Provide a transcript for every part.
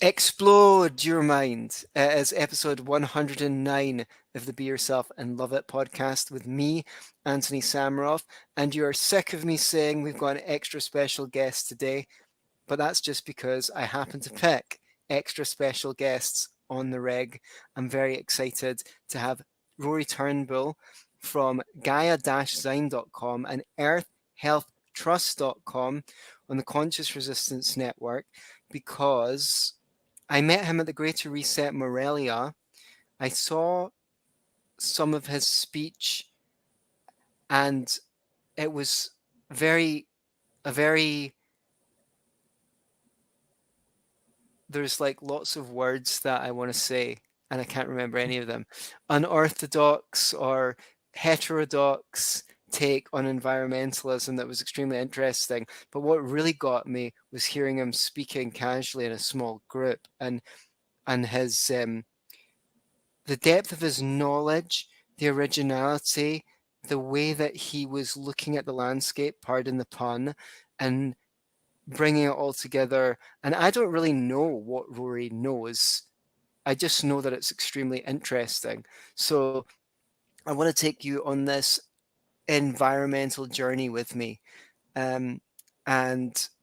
Explode your mind. It is episode 109 of the Be Yourself and Love It podcast with me, Antony Sammeroff. And you are sick of me saying we've got an extra special guest today, but that's just because I happen to pick extra special guests on the reg. I'm very excited to have Rory Turnbull from Gaia-Zine.com and EarthHealthTrust.com on the Conscious Resistance Network because I met him at the Greater Reset Morelia. I saw some of his speech, and it was very, there's like lots of words that I want to say, and I can't remember any of them. Unorthodox or heterodox take on environmentalism that was extremely interesting. But what really got me was hearing him speaking casually in a small group, and his the depth of his knowledge, the originality, the way that he was looking at the landscape, pardon the pun, and bringing it all together. And I don't really know what Rory knows. I just know that it's extremely interesting. So I want to take you on this environmental journey with me. And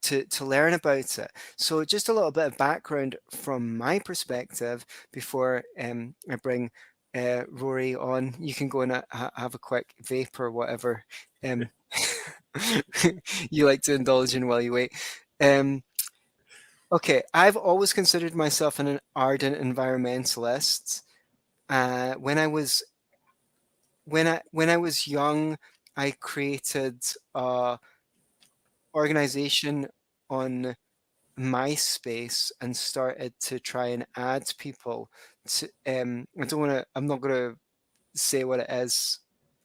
to learn about it. So just a little bit of background from my perspective before I bring Rory on. You can go and have a quick vape or whatever you like to indulge in while you wait. Okay, I've always considered myself an ardent environmentalist. When I was young, I created organization on MySpace and started to try and add people to I'm not gonna say what it is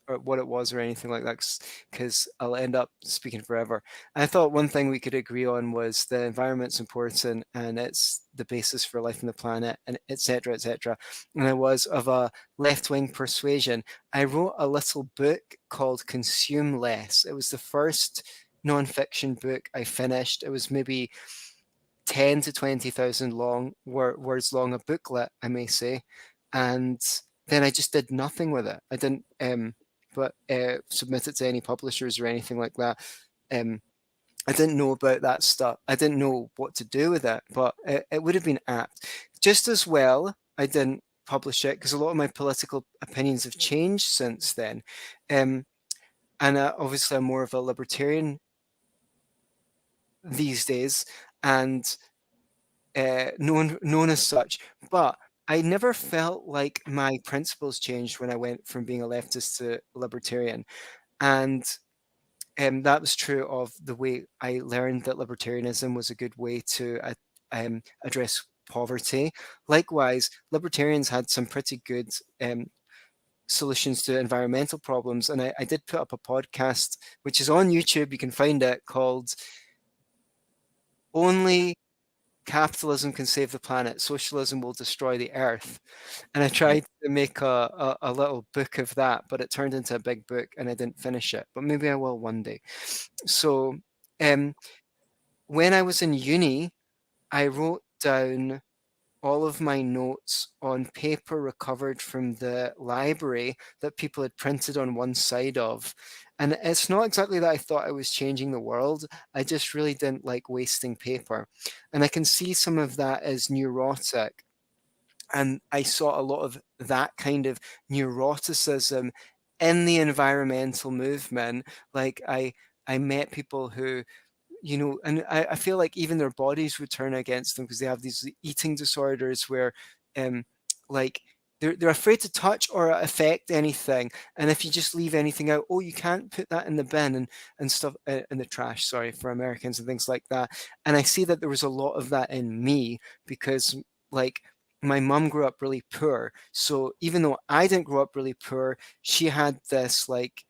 or what it was or anything like that because I'll end up speaking forever. I thought one thing we could agree on was the environment's important and it's the basis for life on the planet, and etc. etc. And I was of a left-wing persuasion. I wrote a little book called Consume Less. It was the first non-fiction book I finished. It was maybe 10 to 20,000 words long, a booklet, I may say. And then I just did nothing with it. I didn't submit it to any publishers or anything like that. I didn't know about that stuff. I didn't know what to do with it, but it would have been apt. Just as well, I didn't publish it because a lot of my political opinions have changed since then. And obviously I'm more of a libertarian these days and known as such. But I never felt like my principles changed when I went from being a leftist to libertarian. And that was true of the way I learned that libertarianism was a good way to address poverty. Likewise, libertarians had some pretty good solutions to environmental problems. And I did put up a podcast, which is on YouTube. You can find it, called Only Capitalism Can Save the Planet, Socialism Will Destroy the Earth. And I tried to make a little book of that, but it turned into a big book and I didn't finish it. But maybe I will one day. So when I was in uni, I wrote down all of my notes on paper recovered from the library that people had printed on one side of. And it's not exactly that I thought I was changing the world. I just really didn't like wasting paper. And I can see some of that as neurotic. And I saw a lot of that kind of neuroticism in the environmental movement. Like I met people who, and I feel like even their bodies would turn against them because they have these eating disorders where like they're afraid to touch or affect anything. And if you just leave anything out, oh, you can't put that in the bin and stuff in the trash, sorry, for Americans and things like that. And I see that there was a lot of that in me because like my mum grew up really poor. So even though I didn't grow up really poor, she had this like,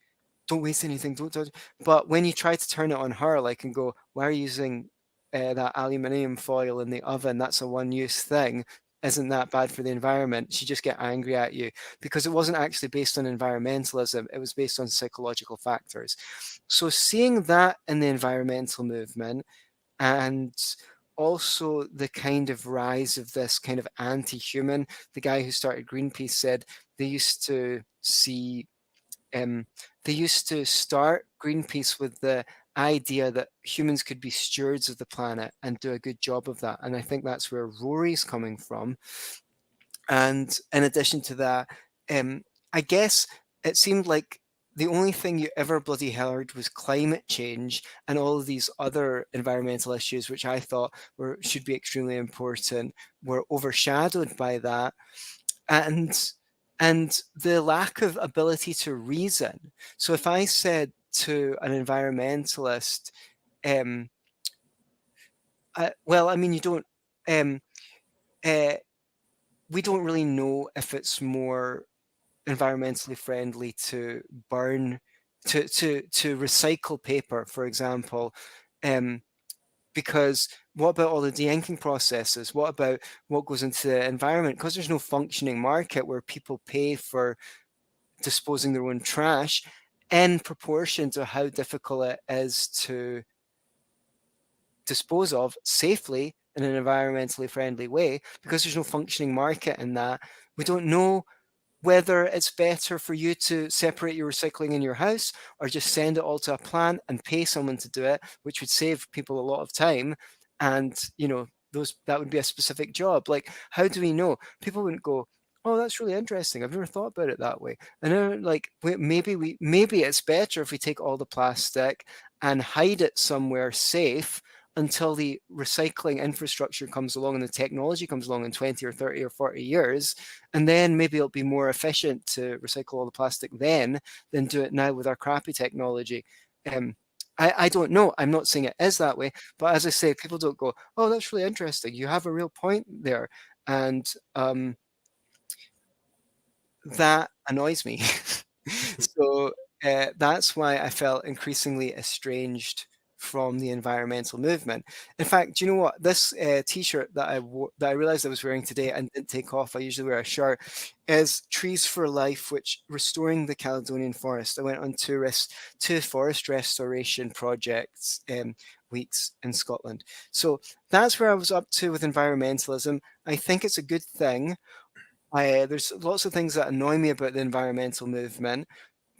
don't waste anything, don't touch. But when you try to turn it on her, like, and go, why are you using that aluminium foil in the oven? That's a one-use thing. Isn't that bad for the environment? She just get angry at you because it wasn't actually based on environmentalism. It was based on psychological factors. So seeing that in the environmental movement and also the kind of rise of this kind of anti-human. The guy who started Greenpeace said they used to see they used to start Greenpeace with the idea that humans could be stewards of the planet and do a good job of that. And I think that's where Rory's coming from. And in addition to that, I guess it seemed like the only thing you ever bloody heard was climate change and all of these other environmental issues, which I thought should be extremely important, were overshadowed by that. And the lack of ability to reason. So if I said to an environmentalist, well, I mean, you don't, uh, we don't really know if it's more environmentally friendly to burn, to recycle paper, for example, because what about all the de-inking processes? What about what goes into the environment? Because there's no functioning market where people pay for disposing their own trash in proportion to how difficult it is to dispose of safely in an environmentally friendly way, because there's no functioning market in that. We don't know whether it's better for you to separate your recycling in your house or just send it all to a plant and pay someone to do it, which would save people a lot of time. And, that would be a specific job. Like, how do we know? People wouldn't go, oh, that's really interesting. I've never thought about it that way. And then, like, maybe it's better if we take all the plastic and hide it somewhere safe until the recycling infrastructure comes along and the technology comes along in 20 or 30 or 40 years. And then maybe it'll be more efficient to recycle all the plastic then than do it now with our crappy technology. I don't know. I'm not saying it is that way. But as I say, people don't go, oh, that's really interesting. You have a real point there. And that annoys me. So that's why I felt increasingly estranged from the environmental movement. In fact, do you know what? This T-shirt that I wore, that I realized I was wearing today and didn't take off, I usually wear a shirt, is Trees for Life, which restoring the Caledonian forest. I went on two forest restoration projects weeks in Scotland. So that's where I was up to with environmentalism. I think it's a good thing. There's lots of things that annoy me about the environmental movement.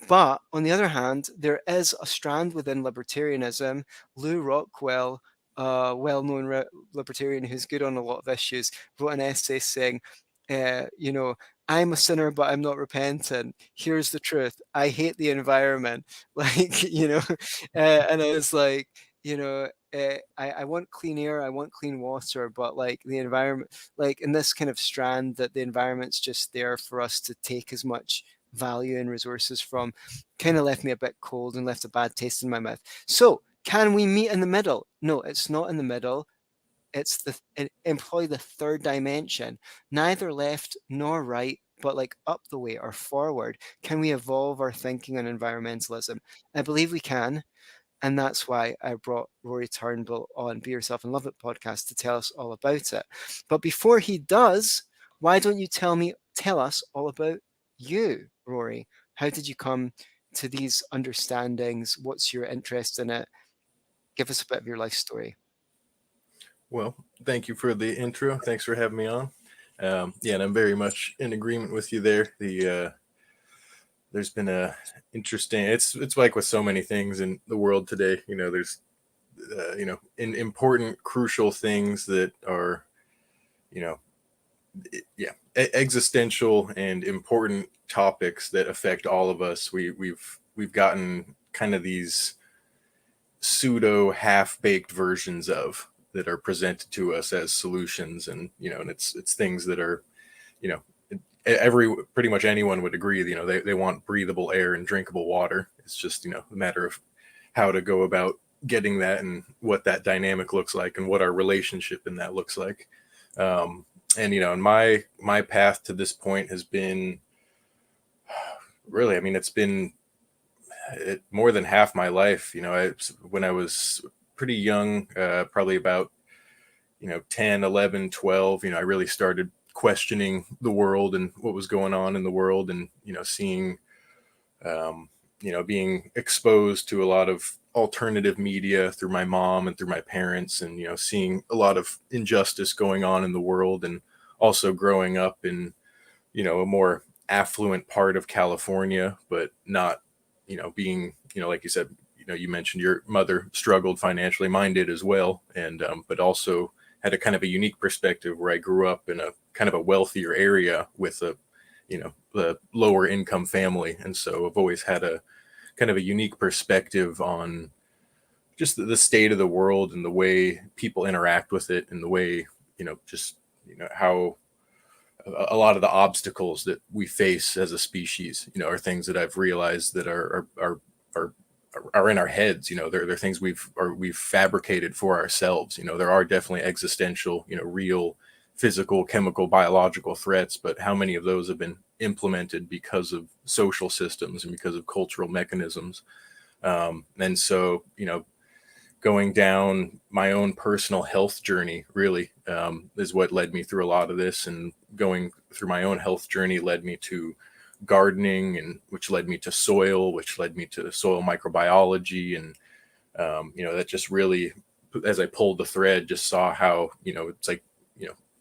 But on the other hand, there is a strand within libertarianism. Lou Rockwell, a well-known libertarian who's good on a lot of issues, wrote an essay saying, you know, I'm a sinner, but I'm not repentant. Here's the truth. I hate the environment. Like, and I was like, I want clean air, I want clean water, but like the environment, like in this kind of strand that the environment's just there for us to take as much value and resources from, kind of left me a bit cold and left a bad taste in my mouth. So can we meet in the middle? No, it's not in the middle. It's employ the third dimension, neither left nor right, but like up the way or forward. Can we evolve our thinking on environmentalism? I believe we can. And that's why I brought Rory Turnbull on Be Yourself and Love It podcast to tell us all about it. But before he does, why don't you tell us all about you, Rory? How did you come to these understandings? What's your interest in it? Give us a bit of your life story. Well, thank you for the intro. Thanks for having me on. And I'm very much in agreement with you there. There's been a interesting. It's like with so many things in the world today. There's in important, crucial things that are, existential and important topics that affect all of us. We've gotten kind of these pseudo half-baked versions of that are presented to us as solutions, and and it's things that are, pretty much anyone would agree, they want breathable air and drinkable water. It's just a matter of how to go about getting that and what that dynamic looks like and what our relationship in that looks like. And my path to this point has been really, it's been more than half my life. When I was pretty young, probably about 10, 11, 12, I really started questioning the world and what was going on in the world, and seeing being exposed to a lot of alternative media through my mom and through my parents, and seeing a lot of injustice going on in the world, and also growing up in a more affluent part of California, but not being like you said, you mentioned your mother struggled financially, mine did as well, and but also had a kind of a unique perspective where I grew up in a kind of a wealthier area with a lower income family, and so I've always had a kind of a unique perspective on just the state of the world and the way people interact with it, and the way just how a lot of the obstacles that we face as a species are things that I've realized that are in our heads. They're things we've fabricated for ourselves. There are definitely existential, real physical, chemical, biological threats, but how many of those have been implemented because of social systems and because of cultural mechanisms? And so, going down my own personal health journey really is what led me through a lot of this, and going through my own health journey led me to gardening, and which led me to soil, which led me to soil microbiology. And that just really, as I pulled the thread, just saw how it's like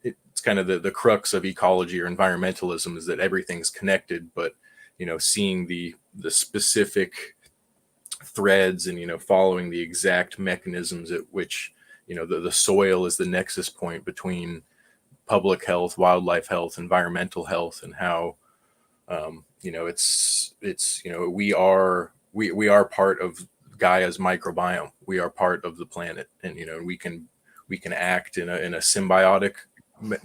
it's kind of the crux of ecology or environmentalism, is that everything's connected, but seeing the specific threads, and following the exact mechanisms at which the soil is the nexus point between public health, wildlife health, environmental health, and how it's we are part of Gaia's microbiome. We are part of the planet, and we can act in a symbiotic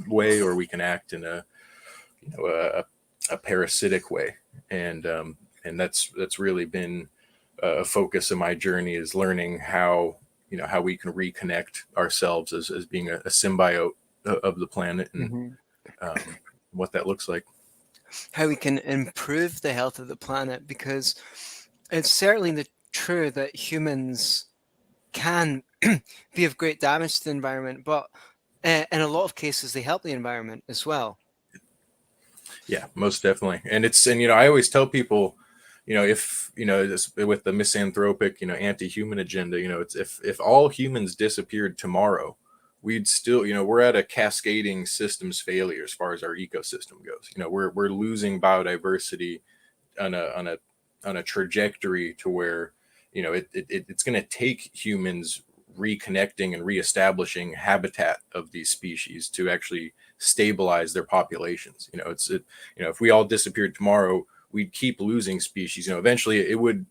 way, or we can act in a parasitic way. And that's really been a focus of my journey, is learning how we can reconnect ourselves as being a symbiote of the planet, and what that looks like. How we can improve the health of the planet, because it's certainly true that humans can be of great damage to the environment, but in a lot of cases they help the environment as well. Yeah, most definitely. And I always tell people, if with the misanthropic, anti-human agenda, it's if all humans disappeared tomorrow, we'd still, we're at a cascading systems failure as far as our ecosystem goes. We're losing biodiversity on a trajectory to where it's going to take humans reconnecting and reestablishing habitat of these species to actually stabilize their populations. If we all disappeared tomorrow, we'd keep losing species. Eventually it would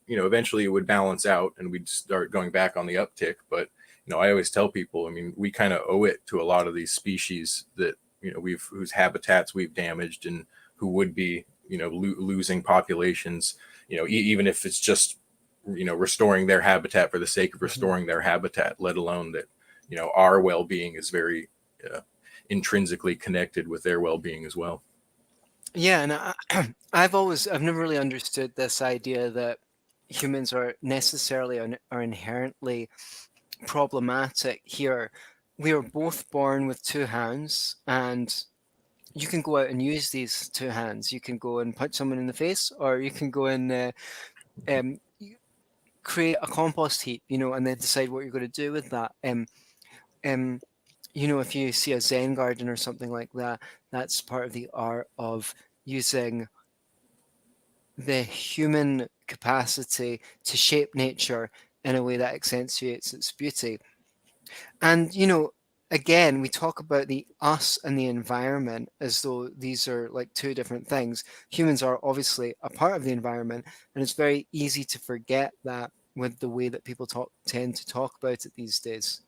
balance out, and we'd start going back on the uptick. But I always tell people, we kind of owe it to a lot of these species that whose habitats we've damaged, and who would be losing populations. Even if it's just restoring their habitat for the sake of restoring their habitat, let alone that our well-being is very intrinsically connected with their well-being as well. Yeah, and I've never really understood this idea that humans are necessarily are inherently problematic here. We are both born with two hands, and you can go out and use these two hands. You can go and punch someone in the face, or you can go and create a compost heap, and then decide what you're going to do with that. If you see a Zen garden or something like that, that's part of the art of using the human capacity to shape nature in a way that accentuates its beauty. And, again, we talk about the us and the environment as though these are like two different things. Humans are obviously a part of the environment, and it's very easy to forget that with the way that people tend to talk about it these days.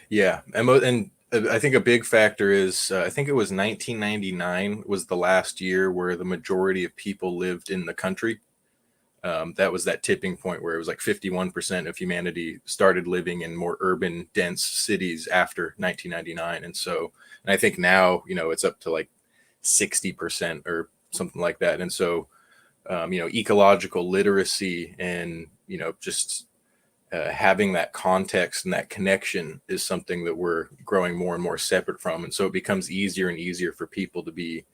Yeah, and I think a big factor is I think it was 1999 was the last year where the majority of people lived in the country. That was that tipping point where it was like 51% of humanity started living in more urban, dense cities after 1999. And I think now, it's up to like 60% or something like that. And so, ecological literacy and, just having that context and that connection is something that we're growing more and more separate from. And so it becomes easier and easier for people to be,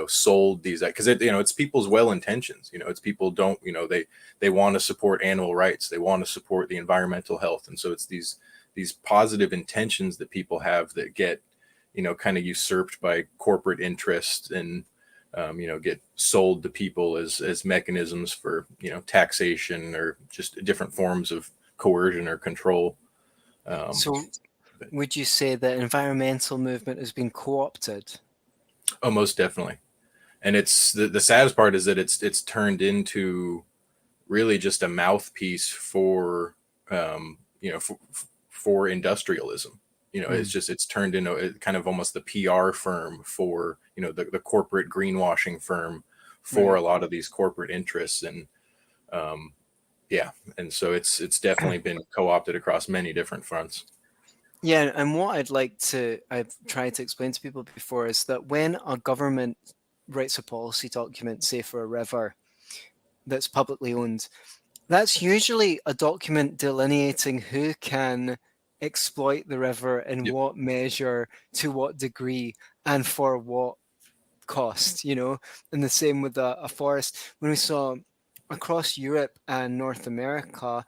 sold these, because it's people's well intentions. It's people don't, they want to support animal rights, they want to support the environmental health, and so it's these positive intentions that people have that get kind of usurped by corporate interest, and get sold to people as mechanisms for taxation or just different forms of coercion or control. So would you say the environmental movement has been co-opted? Oh, most definitely. And it's the saddest part is that it's turned into really just a mouthpiece for for industrialism. It's turned into kind of almost the PR firm for the corporate greenwashing firm for a lot of these corporate interests. And and so it's definitely been co-opted across many different fronts. Yeah, and what I've tried to explain to people before is that when a government writes a policy document, say for a river that's publicly owned, that's usually a document delineating who can exploit the river in Yep. what measure, to what degree, and for what cost, and the same with a forest. When we saw across Europe and North America,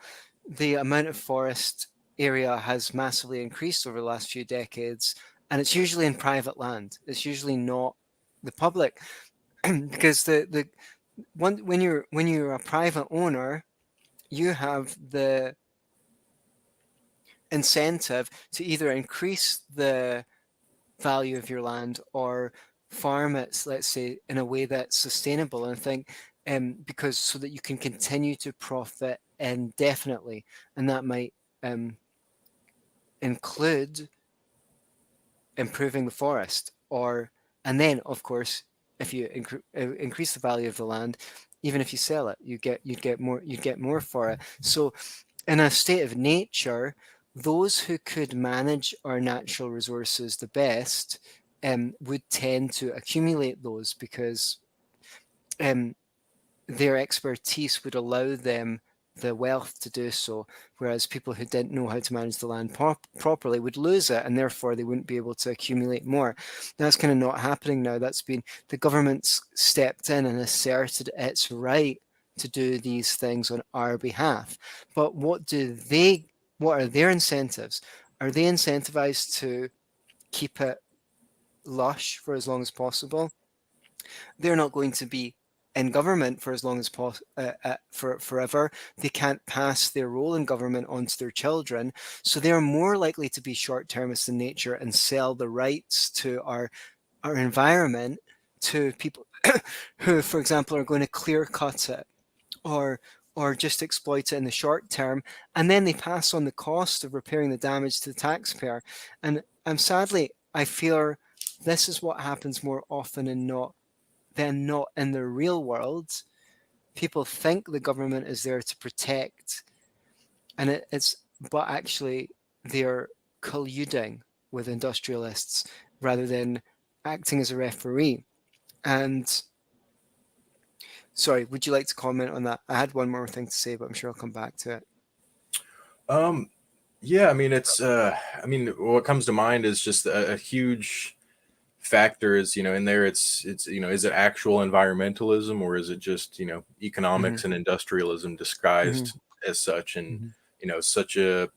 the amount of forest area has massively increased over the last few decades, and it's usually in private land. It's usually not the public, because when you're a private owner, you have the incentive to either increase the value of your land or farm it, let's say, in a way that's sustainable. And I think because so that you can continue to profit indefinitely, and that might include improving the forest, and then of course, if you increase the value of the land, even if you sell it, you'd get more for it. So in a state of nature, those who could manage our natural resources the best would tend to accumulate those, because their expertise would allow them the wealth to do so, whereas people who didn't know how to manage the land properly would lose it, and therefore they wouldn't be able to accumulate more. That's kind of not happening now. The government's stepped in and asserted its right to do these things on our behalf. But what are their incentives? Are they incentivized to keep it lush for as long as possible? They're not going to be in government for as long as forever. They can't pass their role in government onto their children, so they are more likely to be short-termist in nature and sell the rights to our environment to people who, for example, are going to clear cut it or just exploit it in the short term, and then they pass on the cost of repairing the damage to the taxpayer. And sadly, I fear this is what happens more often than not in the real world. People think the government is there to protect, and but actually they're colluding with industrialists rather than acting as a referee. And sorry, would you like to comment on that? I had one more thing to say, but I'm sure I'll come back to it. Yeah, I mean, what comes to mind is just a huge factor is, in there, it's is it actual environmentalism, or is it just, economics and industrialism disguised as such? And, such a,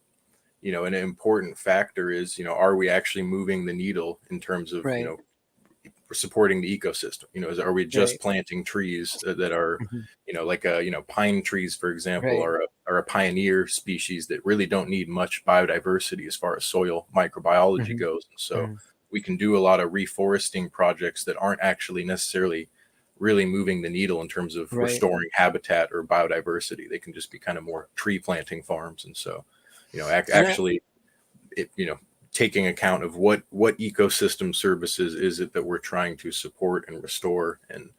an important factor is, are we actually moving the needle in terms of, Right. supporting the ecosystem? Are we just Right. planting trees that are, like pine trees, for example, Right. are a pioneer species that really don't need much biodiversity as far as soil microbiology goes. And so we can do a lot of reforesting projects that aren't actually necessarily really moving the needle in terms of restoring habitat or biodiversity. They can just be kind of more tree planting farms. And so, actually, taking account of what ecosystem services is it that we're trying to support and restore, and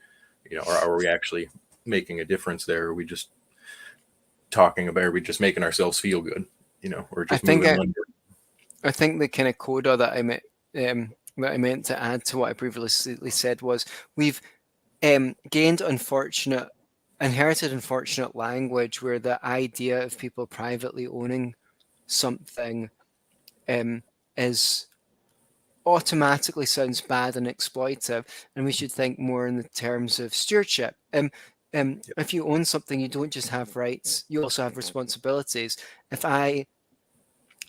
are we actually making a difference there? Or are we just talking about? Are we just making ourselves feel good? Or just moving under? I think the kind of coda that I meant to add to what I previously said was we've inherited unfortunate language where the idea of people privately owning something is automatically sounds bad and exploitive, and we should think more in the terms of stewardship. If you own something, you don't just have rights, you also have responsibilities. If I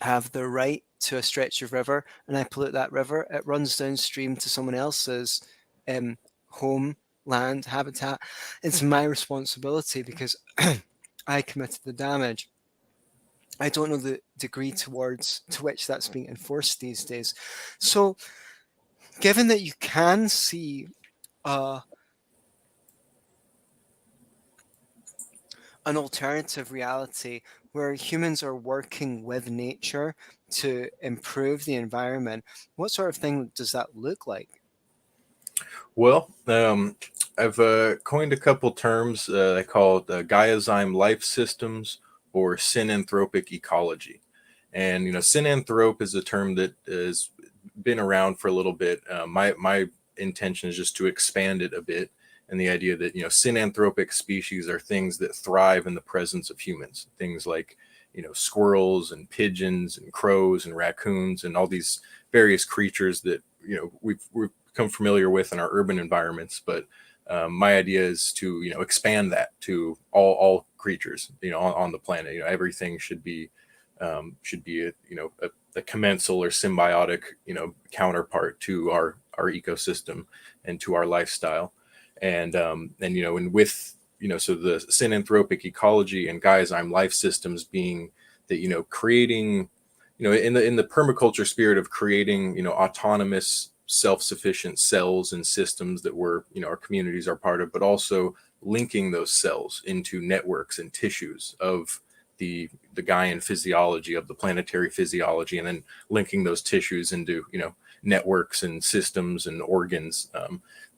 have the right to a stretch of river and I pollute that river, it runs downstream to someone else's um, home, land, habitat. It's my responsibility because I committed the damage. I don't know the degree to which that's being enforced these days. So, given that you can see uh, an alternative reality where humans are working with nature to improve the environment, what sort of thing does that look like? Well, I've coined a couple terms. I call it Gaiazyme life systems or synanthropic ecology. And synanthrope is a term that has been around for a little bit. My intention is just to expand it a bit, and the idea that synanthropic species are things that thrive in the presence of humans. Things like squirrels and pigeons and crows and raccoons and all these various creatures that we've become familiar with in our urban environments. But my idea is to expand that to all creatures on the planet. Everything should be a commensal or symbiotic counterpart to our ecosystem and to our lifestyle. And with so the synanthropic ecology and Gaiazyme life systems being that creating in the permaculture spirit of creating autonomous self-sufficient cells and systems that our communities are part of, but also linking those cells into networks and tissues of the Gaian physiology, of the planetary physiology, and then linking those tissues into networks and systems and organs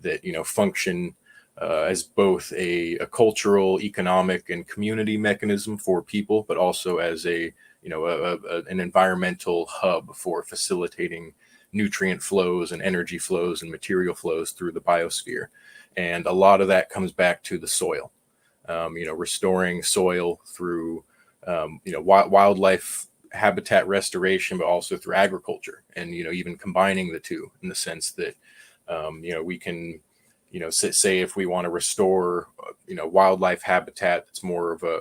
that function as both a cultural, economic, and community mechanism for people, but also as an environmental hub for facilitating nutrient flows and energy flows and material flows through the biosphere. And a lot of that comes back to the soil, restoring soil through wildlife habitat restoration, but also through agriculture, and even combining the two in the sense that we can say if we want to restore wildlife habitat that's more of a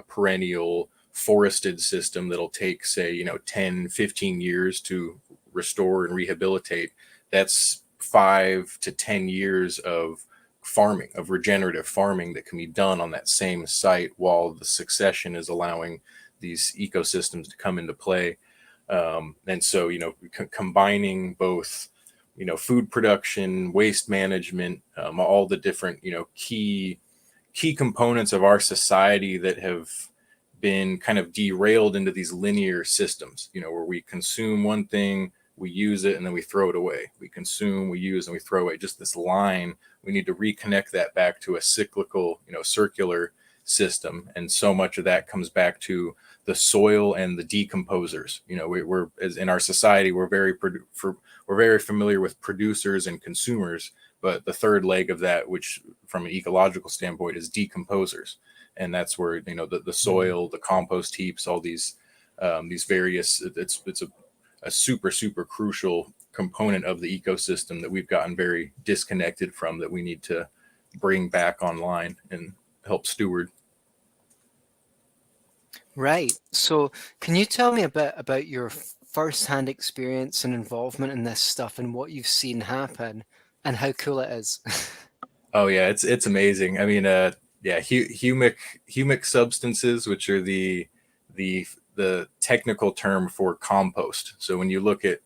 perennial forested system that'll take say 10, 15 years to restore and rehabilitate, that's 5 to 10 years of farming, of regenerative farming that can be done on that same site while the succession is allowing these ecosystems to come into play. And so combining both food production, waste management, all the different key components of our society that have been kind of derailed into these linear systems, where we consume one thing, we use it, and then we throw it away. We consume, we use, and we throw away. Just this line. We need to reconnect that back to a cyclical, circular system. And so much of that comes back to the soil and the decomposers. We're as in our society, we're very familiar with producers and consumers, but the third leg of that, which from an ecological standpoint is decomposers. And that's where the soil, the compost heaps, all these various. It's a super crucial component of the ecosystem that we've gotten very disconnected from, that we need to bring back online and help steward. Right. So, can you tell me a bit about your first-hand experience and involvement in this stuff and what you've seen happen and how cool it is? Oh yeah, it's amazing. I mean, humic substances, which are the technical term for compost. So when you look at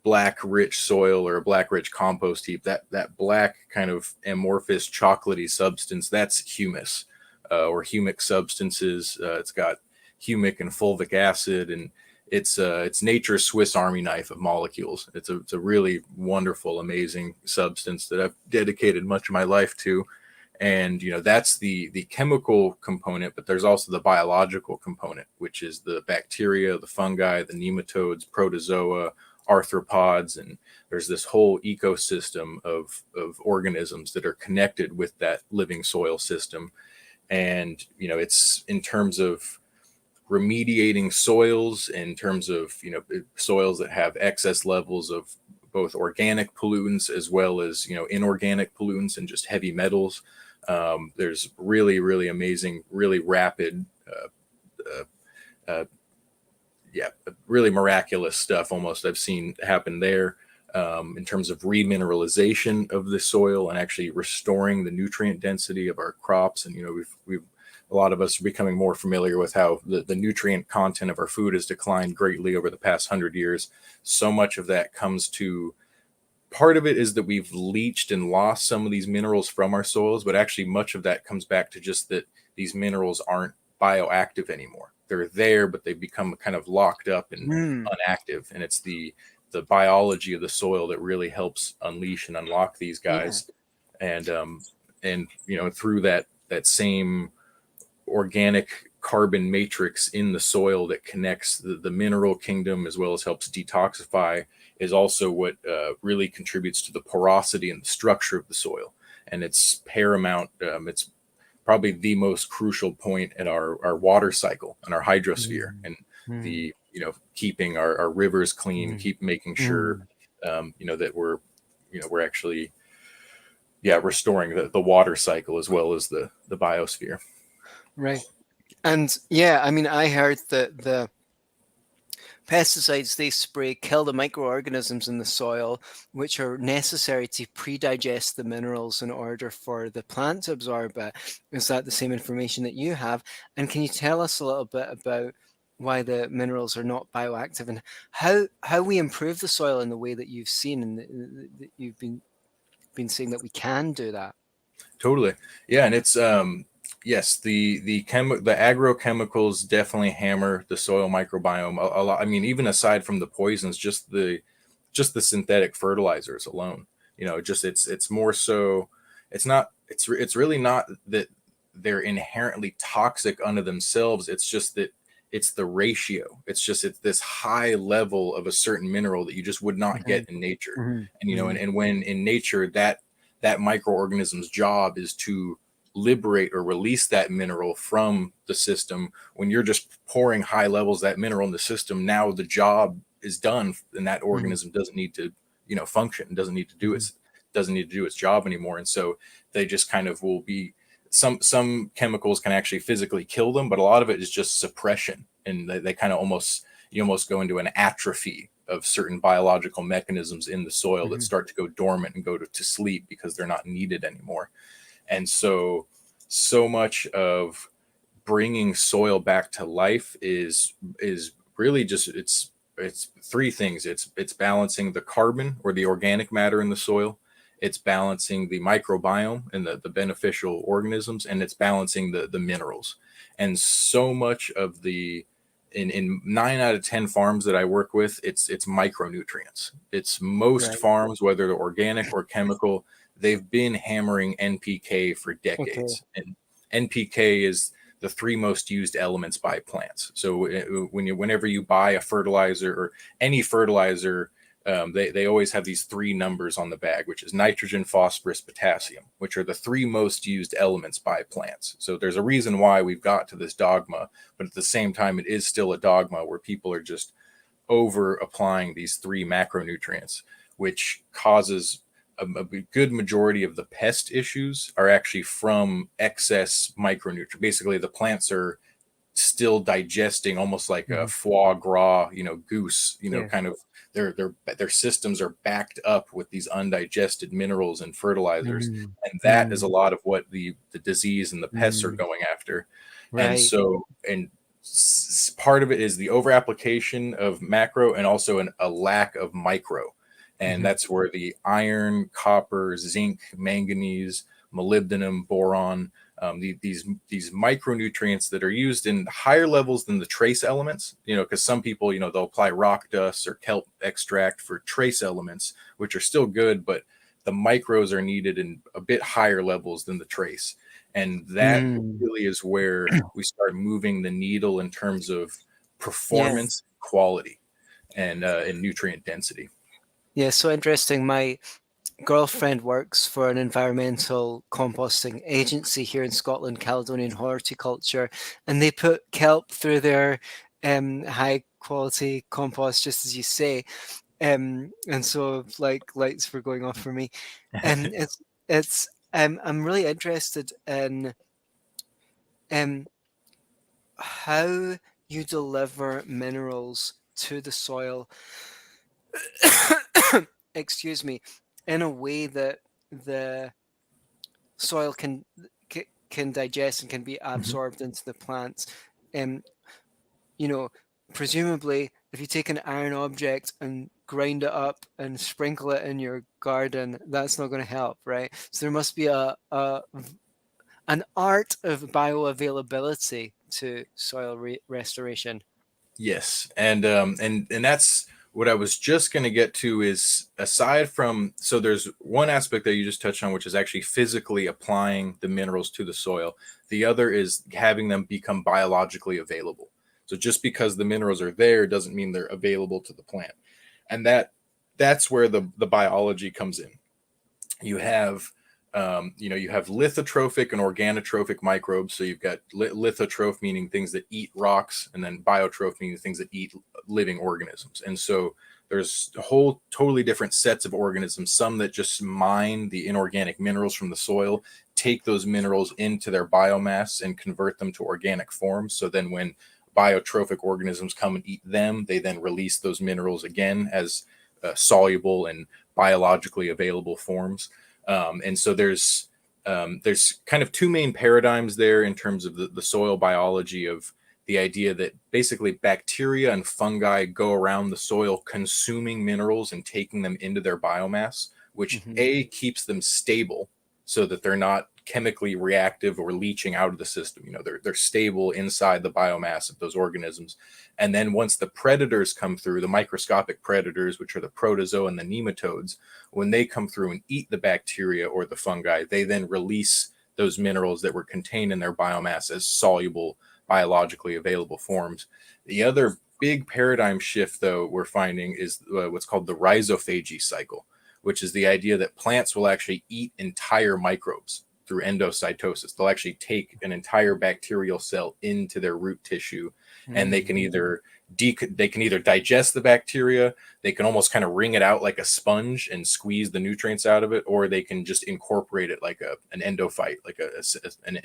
black rich soil or a black rich compost heap, that black kind of amorphous chocolatey substance, that's humus, or humic substances. It's got humic and fulvic acid, and it's nature's Swiss Army knife of molecules. It's a really wonderful, amazing substance that I've dedicated much of my life to. And that's the chemical component, but there's also the biological component, which is the bacteria, the fungi, the nematodes, protozoa, arthropods, and there's this whole ecosystem of organisms that are connected with that living soil system. And it's in terms of remediating soils in terms of, soils that have excess levels of both organic pollutants as well as, inorganic pollutants and just heavy metals. There's really, really amazing, really rapid, really miraculous stuff almost I've seen happen there, in terms of remineralization of the soil and actually restoring the nutrient density of our crops. And, we've a lot of us are becoming more familiar with how the nutrient content of our food has declined greatly over the past 100 years. So much of that comes to, part of it is that we've leached and lost some of these minerals from our soils, but actually much of that comes back to just that these minerals aren't bioactive anymore. They're there, but they've become kind of locked up and inactive. And it's the biology of the soil that really helps unleash and unlock these guys. And through that same organic carbon matrix in the soil that connects the mineral kingdom as well as helps detoxify is also what really contributes to the porosity and the structure of the soil. And it's paramount. It's probably the most crucial point in our water cycle and our hydrosphere, and the keeping our rivers clean, keep making sure that we're actually restoring the water cycle as well as the biosphere. Right. And I heard that the pesticides they spray kill the microorganisms in the soil, which are necessary to pre-digest the minerals in order for the plant to absorb it. Is that the same information that you have? And can you tell us a little bit about why the minerals are not bioactive and how we improve the soil in the way that you've seen and that you've been saying that we can do that? Totally. Yeah. And it's, yes, the agrochemicals definitely hammer the soil microbiome a lot. I mean, even aside from the poisons, just the synthetic fertilizers alone, it's more so, it's really not that they're inherently toxic unto themselves. It's just that it's the ratio. It's this high level of a certain mineral that you just would not get in nature. And, and when in nature that microorganism's job is to liberate or release that mineral from the system, when you're just pouring high levels of that mineral in the system, now the job is done and that organism doesn't need to, function, doesn't need to do its job anymore. And so they just kind of will be, some chemicals can actually physically kill them, but a lot of it is just suppression. And they kind of you almost go into an atrophy of certain biological mechanisms in the soil that start to go dormant and go to sleep because they're not needed anymore. And so much of bringing soil back to life is really just, it's three things. It's balancing the carbon or the organic matter in the soil. It's balancing the microbiome and the beneficial organisms, and it's balancing the minerals. And so much of in 9 out of 10 farms that I work with, it's micronutrients. It's most farms, whether they're organic or chemical, they've been hammering NPK for decades. And NPK is the 3 most used elements by plants. So whenever you buy a fertilizer or any fertilizer, they always have these 3 numbers on the bag, which is nitrogen, phosphorus, potassium, which are the 3 most used elements by plants. So there's a reason why we've got to this dogma, but at the same time, it is still a dogma where people are just over applying these 3 macronutrients, which causes a good majority of the pest issues are actually from excess micronutrients. Basically, the plants are still digesting almost like a foie gras, goose, kind of their systems are backed up with these undigested minerals and fertilizers. And that is a lot of what the disease and the pests are going after. And so, part of it is the over application of macro and also a lack of micro. And that's where the iron, copper, zinc, manganese, molybdenum, boron, these micronutrients that are used in higher levels than the trace elements, because some people, they'll apply rock dust or kelp extract for trace elements, which are still good, but the micros are needed in a bit higher levels than the trace. And that really is where we start moving the needle in terms of performance, quality, and nutrient density. Yeah, so interesting. My girlfriend works for an environmental composting agency here in Scotland, Caledonian Horticulture, and they put kelp through their high quality compost, just as you say. And so like lights were going off for me. And it's I'm really interested in how you deliver minerals to the soil, excuse me, in a way that the soil can digest and can be absorbed into the plants. Um, you know, presumably, if you take an iron object and grind it up and sprinkle it in your garden, that's not going to help, right? So there must be an art of bioavailability to soil restoration. Yes, and that's what I was just going to get to. Is aside from, so there's one aspect that you just touched on, which is actually physically applying the minerals to the soil. The other is having them become biologically available. So just because the minerals are there doesn't mean they're available to the plant, and that's where the biology comes in. You have you have lithotrophic and organotrophic microbes. So you've got lithotroph, meaning things that eat rocks, and then biotroph, meaning things that eat living organisms. And so there's a whole totally different sets of organisms, some that just mine the inorganic minerals from the soil, take those minerals into their biomass and convert them to organic forms. So then when biotrophic organisms come and eat them, they then release those minerals again as soluble and biologically available forms. And so there's kind of two main paradigms there in terms of the soil biology, of the idea that basically bacteria and fungi go around the soil consuming minerals and taking them into their biomass, which A, keeps them stable so that they're not chemically reactive or leaching out of the system. They're stable inside the biomass of those organisms. And then once the predators come through, the microscopic predators, which are the protozoa and the nematodes, when they come through and eat the bacteria or the fungi, they then release those minerals that were contained in their biomass as soluble, biologically available forms. The other big paradigm shift, though, we're finding is what's called the rhizophagy cycle, which is the idea that plants will actually eat entire microbes through endocytosis. They'll actually take an entire bacterial cell into their root tissue, and they can either digest the bacteria, they can almost kind of wring it out like a sponge and squeeze the nutrients out of it, or they can just incorporate it like an endophyte, like an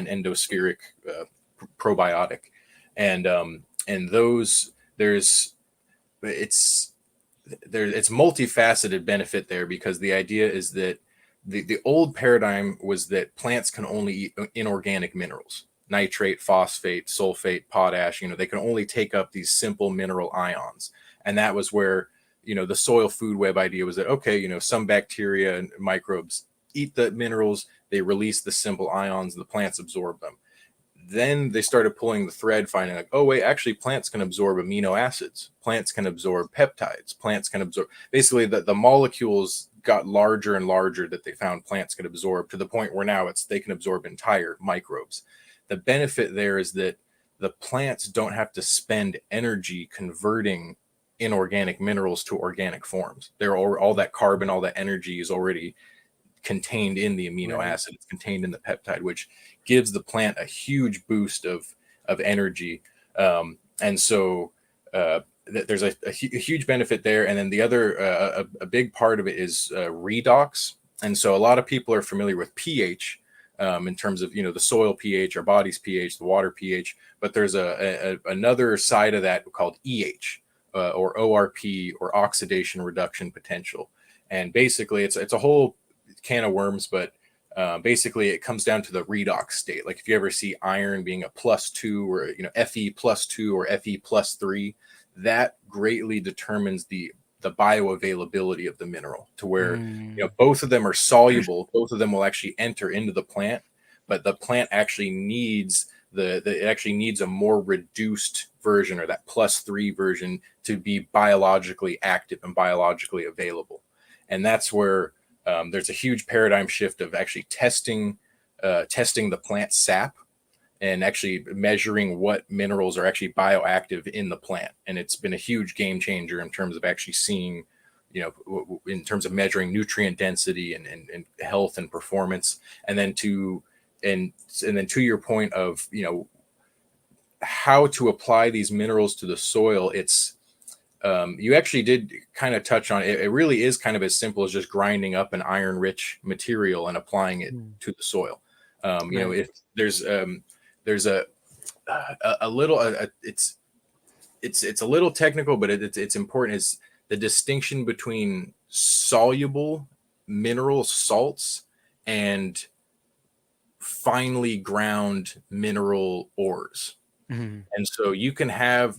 endospheric probiotic. And those it's multifaceted benefit there, because the idea is that the old paradigm was that plants can only eat inorganic minerals, nitrate, phosphate, sulfate, potash. They can only take up these simple mineral ions. And that was where, the soil food web idea was that, okay, some bacteria and microbes eat the minerals, they release the simple ions, the plants absorb them. Then they started pulling the thread, finding like, oh wait, actually plants can absorb amino acids, plants can absorb peptides, plants can absorb, basically the molecules got larger and larger that they found plants could absorb, to the point where now they can absorb entire microbes. The benefit there is that the plants don't have to spend energy converting inorganic minerals to organic forms. All that carbon, all that energy is already contained in the amino acid. It's contained in the peptide, which gives the plant a huge boost of energy. And so there's a huge benefit there. And then the other, a big part of it is redox. And so a lot of people are familiar with pH in terms of, the soil pH, our body's pH, the water pH, but there's another side of that called EH or ORP, or oxidation reduction potential. And basically it's a whole can of worms, but basically it comes down to the redox state. Like if you ever see iron being a +2, or Fe +2 or Fe +3, that greatly determines the bioavailability of the mineral, to where both of them are soluble, both of them will actually enter into the plant, but the plant actually needs it actually needs a more reduced version, or that +3 version, to be biologically active and biologically available. And that's where there's a huge paradigm shift of actually testing the plant sap, and actually measuring what minerals are actually bioactive in the plant. And it's been a huge game changer in terms of actually seeing in terms of measuring nutrient density and health and performance. And then to your point of, how to apply these minerals to the soil, it's you actually did kind of touch on it. It really is kind of as simple as just grinding up an iron-rich material and applying it to the soil. If there's a little, it's a little technical, but it's important. Is the distinction between soluble mineral salts and finely ground mineral ores. Mm-hmm. And so you can have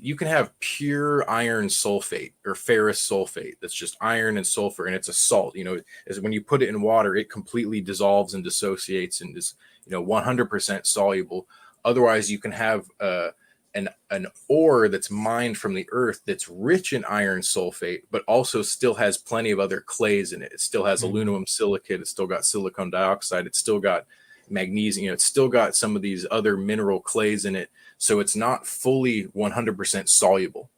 pure iron sulfate or ferrous sulfate that's just iron and sulfur, and it's a salt. As when you put it in water, it completely dissolves and dissociates and is 100% soluble. Otherwise, you can have an ore that's mined from the earth that's rich in iron sulfate, but also still has plenty of other clays in it. It still has aluminum silicate. It's still got silicon dioxide. It's still got magnesium. It's still got some of these other mineral clays in it. So it's not fully 100% soluble,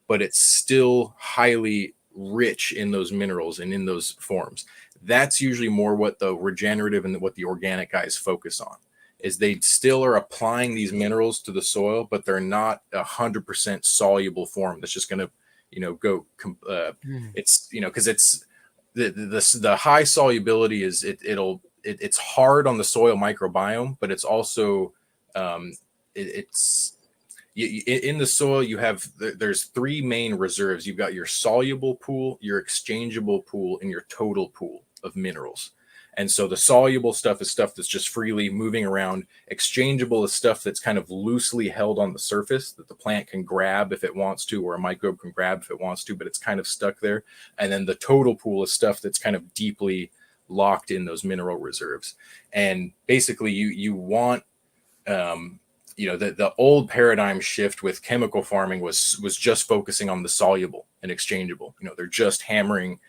but it's still highly rich in those minerals and in those forms. That's usually more what the regenerative and what the organic guys focus on, is they still are applying these minerals to the soil, but they're not 100% soluble form. That's just going to go. It's because it's the high solubility is it's hard on the soil microbiome, but it's also in the soil you have there's three main reserves. You've got your soluble pool, your exchangeable pool, and your total pool of minerals. And so the soluble stuff is stuff that's just freely moving around. Exchangeable is stuff that's kind of loosely held on the surface that the plant can grab if it wants to, or a microbe can grab if it wants to, but it's kind of stuck there. And then the total pool is stuff that's kind of deeply locked in those mineral reserves. And basically you want the old paradigm shift with chemical farming was just focusing on the soluble and exchangeable. They're just hammering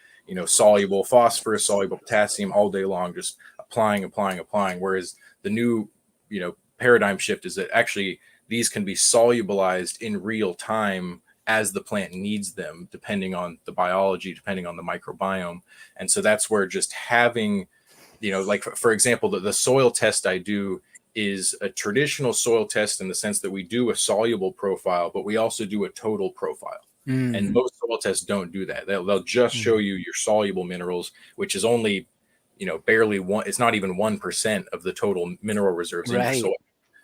soluble phosphorus, soluble potassium all day long, just applying. Whereas the new paradigm shift is that actually these can be solubilized in real time as the plant needs them, depending on the biology, depending on the microbiome. And so that's where just having, like for example, the soil test I do is a traditional soil test in the sense that we do a soluble profile, but we also do a total profile. And most soil tests don't do that. They'll just show you your soluble minerals, which is only, barely one. It's not even 1% of the total mineral reserves in the soil.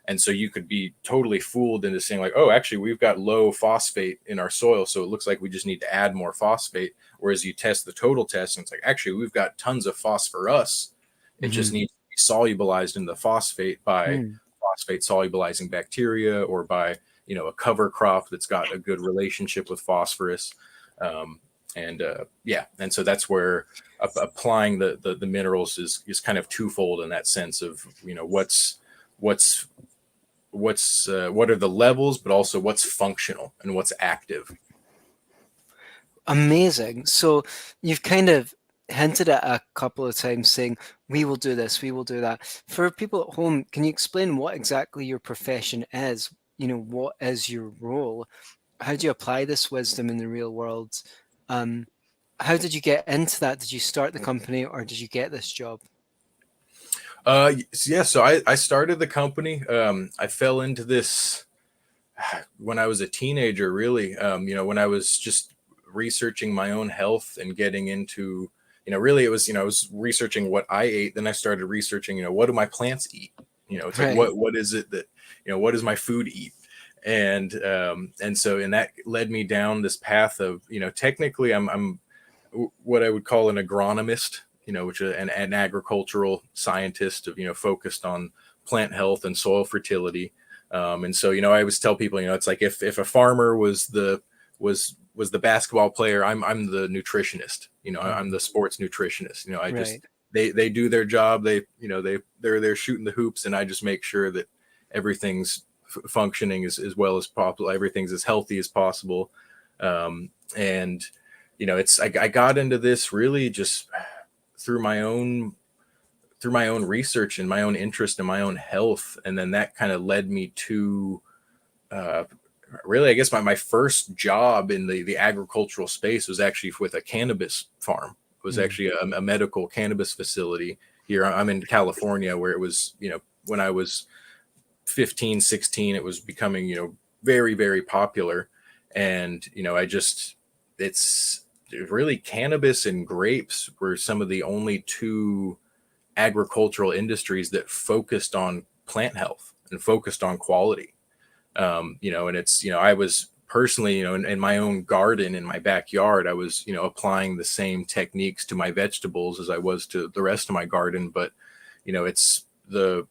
And so you could be totally fooled into saying like, oh, actually, we've got low phosphate in our soil, so it looks like we just need to add more phosphate. Whereas you test the total test, and it's like, actually, we've got tons of phosphorus. It just needs to be solubilized in the phosphate by phosphate solubilizing bacteria, or by a cover crop that's got a good relationship with phosphorus. And so that's where applying the minerals is kind of twofold in that sense of what are the levels, but also what's functional and what's active. Amazing. So you've kind of hinted at a couple of times saying, we will do this, we will do that. For people at home, can you explain what exactly your profession is? What is your role? How do you apply this wisdom in the real world? How did you get into that? Did you start the company, or did you get this job? So I started the company. I fell into this when I was a teenager, really. When I was just researching my own health and getting into, really it was, I was researching what I ate. Then I started researching, what do my plants eat? It's like, what is it that, what does my food eat? And that led me down this path of, technically I'm what I would call an agronomist, which is an agricultural scientist of, focused on plant health and soil fertility. And so, I always tell people, it's like if a farmer was the basketball player, I'm the nutritionist, I'm the sports nutritionist, they do their job. They're shooting the hoops, and I just make sure that everything's functioning as well as possible. Everything's as healthy as possible. I got into this really just through my own research and my own interest in my own health. And then that kind of led me to really, I guess my first job in the agricultural space was actually with a cannabis farm. It was Mm. actually a medical cannabis facility here. I'm in California, where it was, when I was 15, 16, it was becoming, very, very popular. And, I just, it's really cannabis and grapes were some of the only two agricultural industries that focused on plant health and focused on quality. And it's, I was personally, in my own garden in my backyard, I was, applying the same techniques to my vegetables as I was to the rest of my garden. But, it's the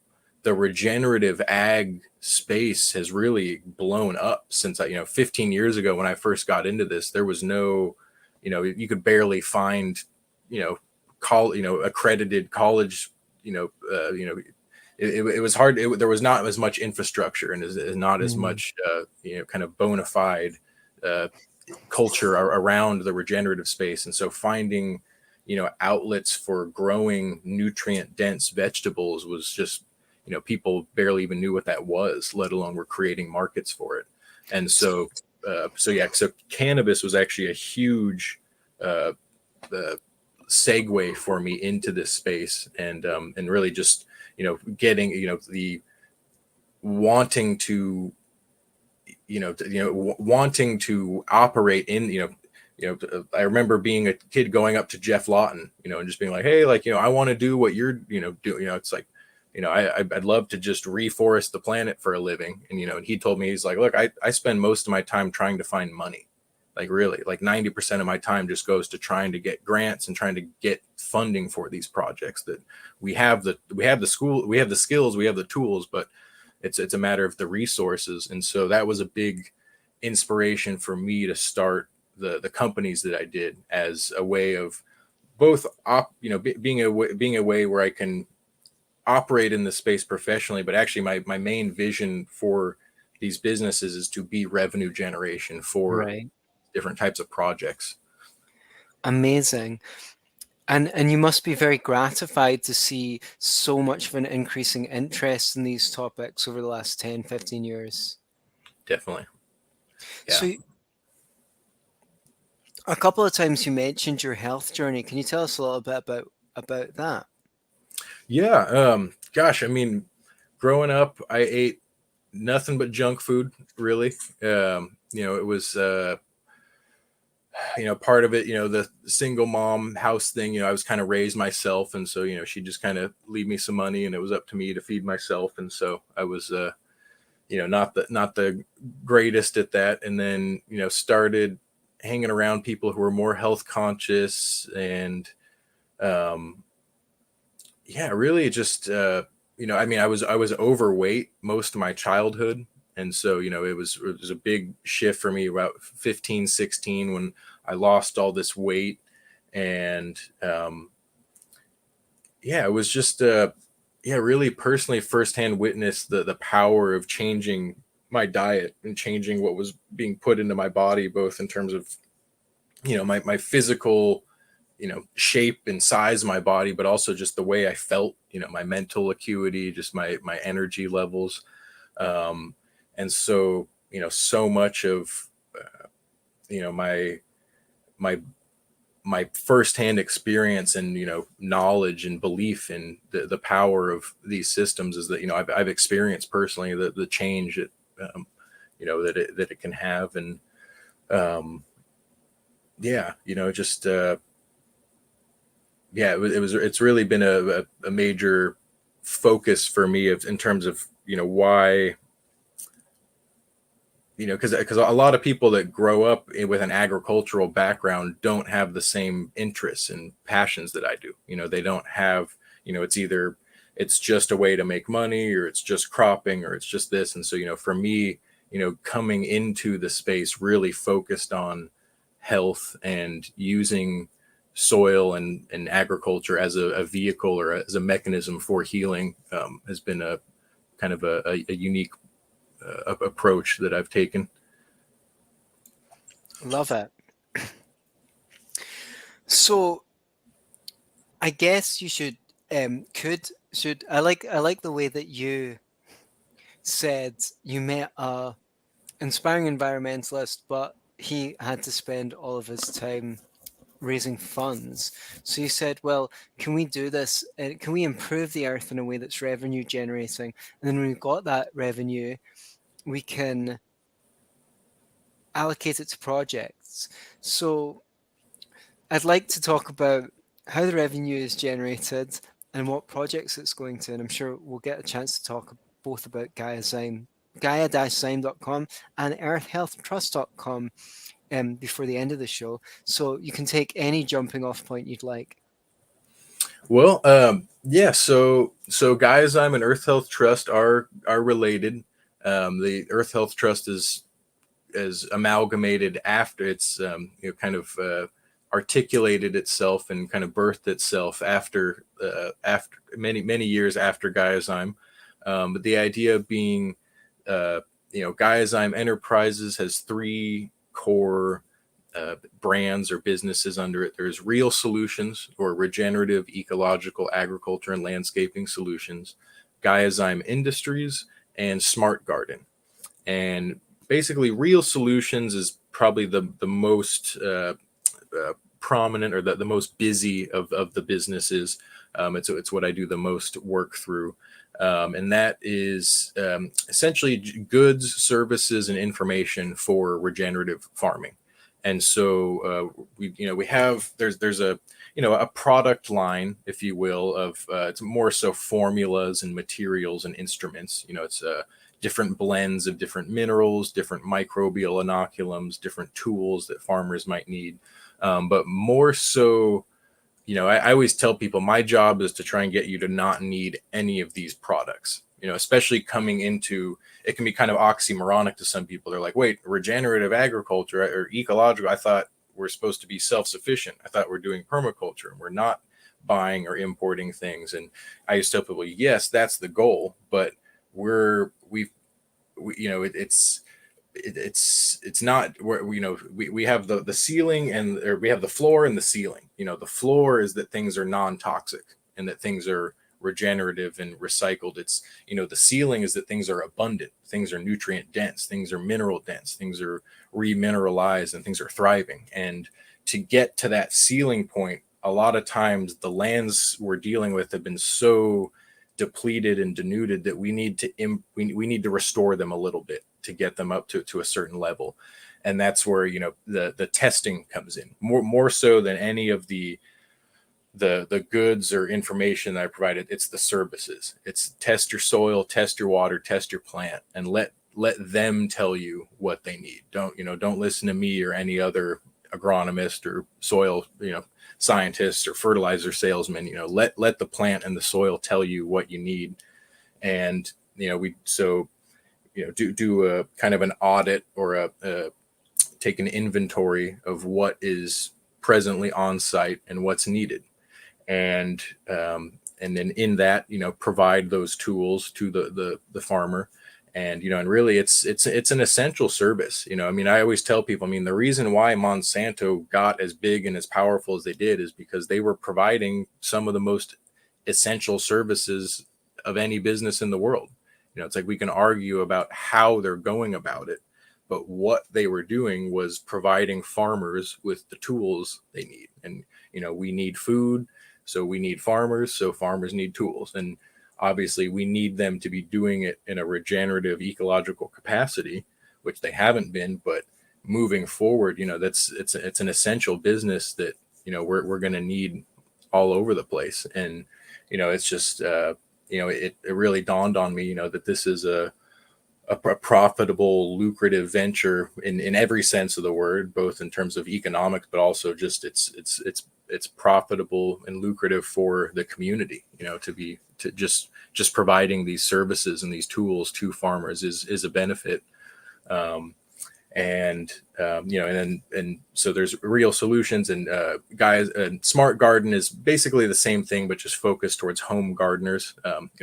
regenerative ag space has really blown up since 15 years ago when I first got into this. There was no, you could barely find, accredited college, it was hard. There was not as much infrastructure and is not as Mm. much, kind of bona fide uh, culture around the regenerative space. And so finding, outlets for growing nutrient dense vegetables was just, people barely even knew what that was, let alone were creating markets for it. And so cannabis was actually a huge uh, uh, segue for me into this space, and really just, getting, the wanting to, wanting to operate in, I remember being a kid going up to Jeff Lawton, and just being like, hey, like, I want to do what you're, doing. It's like, I'd love to just reforest the planet for a living. And he told me, he's like, look, I spend most of my time trying to find money. Like, really, like 90% of my time just goes to trying to get grants and trying to get funding for these projects. That we have the school, we have the skills, we have the tools, but it's a matter of the resources. And so that was a big inspiration for me to start the companies that I did, as a way of both being a way where I can operate in the space professionally, but actually my main vision for these businesses is to be revenue generation for Right. different types of projects. Amazing. And you must be very gratified to see so much of an increasing interest in these topics over the last 10, 15 years. Definitely. Yeah. So a couple of times you mentioned your health journey. Can you tell us a little bit about that? Yeah. Gosh, I mean, growing up, I ate nothing but junk food, really. It was, part of it, the single mom house thing, I was kind of raised myself. And so, she just kind of leave me some money and it was up to me to feed myself. And so I was, not the greatest at that. And then, started hanging around people who were more health conscious. And, yeah, really just, I mean, I was overweight most of my childhood. And so, it was a big shift for me about 15, 16, when I lost all this weight. And, yeah, it was just, yeah, really personally firsthand witness the power of changing my diet and changing what was being put into my body, both in terms of, my physical, shape and size of my body, but also just the way I felt, my mental acuity, just my energy levels. Um, and so, so much of, my my my firsthand experience and, knowledge and belief in the power of these systems is that, I've experienced personally the change it, that it can have. And, um, yeah, just, yeah, it's really been a major focus for me in terms of, why, because a lot of people that grow up with an agricultural background don't have the same interests and passions that I do. They don't have, it's just a way to make money, or it's just cropping, or it's just this. And so, for me, coming into the space really focused on health and using soil and agriculture as a vehicle or as a mechanism for healing, has been a kind of a unique approach that I've taken. Love it. So I guess you should I like the way that you said you met inspiring environmentalist, but he had to spend all of his time raising funds. So he said, well, can we do this? Can we improve the earth in a way that's revenue generating? And then when we've got that revenue, we can allocate it to projects. So I'd like to talk about how the revenue is generated and what projects it's going to. And I'm sure we'll get a chance to talk both about Gaia-Zyme.com and earthhealthtrust.com before the end of the show. So you can take any jumping off point you'd like. Well, yeah. So Gaia-Zyme and Earth Health Trust are related. The Earth Health Trust is amalgamated after it's kind of articulated itself and kind of birthed itself after many years after Gaia-Zyme. But the idea being, Gaia-Zyme Enterprises has three core brands or businesses under it. There's Real Solutions, or regenerative ecological agriculture and landscaping solutions, Gaia-Zyme Industries, and Smart Garden. And basically, Real Solutions is probably the most prominent, or the most busy of the businesses. It's what I do the most work through. And that is essentially goods, services, and information for regenerative farming. And so we have there's a a product line, if you will, of it's more so formulas and materials and instruments. It's different blends of different minerals, different microbial inoculums, different tools that farmers might need. But more so, I always tell people my job is to try and get you to not need any of these products, especially coming into, it can be kind of oxymoronic to some people. They're like, wait, regenerative agriculture or ecological, I thought we're supposed to be self-sufficient. I thought we're doing permaculture and we're not buying or importing things. And I used to tell people, yes, that's the goal, but it's not where we have the ceiling or we have the floor and the ceiling. The floor is that things are non-toxic and that things are regenerative and recycled. It's the ceiling is that things are abundant, things are nutrient dense, things are mineral dense, things are remineralized, and things are thriving. And to get to that ceiling point, a lot of times the lands we're dealing with have been so depleted and denuded that we need to restore them a little bit to get them up to a certain level. And that's where the testing comes in more so than any of the goods or information that I provided. It's the services. It's test your soil, test your water, test your plant, and let them tell you what they need. Don't listen to me or any other agronomist or soil scientists or fertilizer salesman. Let the plant and the soil tell you what you need. And we do a kind of an audit or take an inventory of what is presently on site and what's needed, and then in that provide those tools to the farmer. And and really it's an essential service. I always tell people, the reason why Monsanto got as big and as powerful as they did is because they were providing some of the most essential services of any business in the world. It's like we can argue about how they're going about it, but what they were doing was providing farmers with the tools they need. And we need food, so we need farmers, so farmers need tools. And obviously we need them to be doing it in a regenerative ecological capacity, which they haven't been. But moving forward, it's an essential business that we're going to need all over the place. And it's just it really dawned on me that this is a profitable, lucrative venture in every sense of the word, both in terms of economics, but also just it's profitable and lucrative for the community. To just providing these services and these tools to farmers is a benefit. And so there's Real Solutions and Smart Garden is basically the same thing, but just focused towards home gardeners.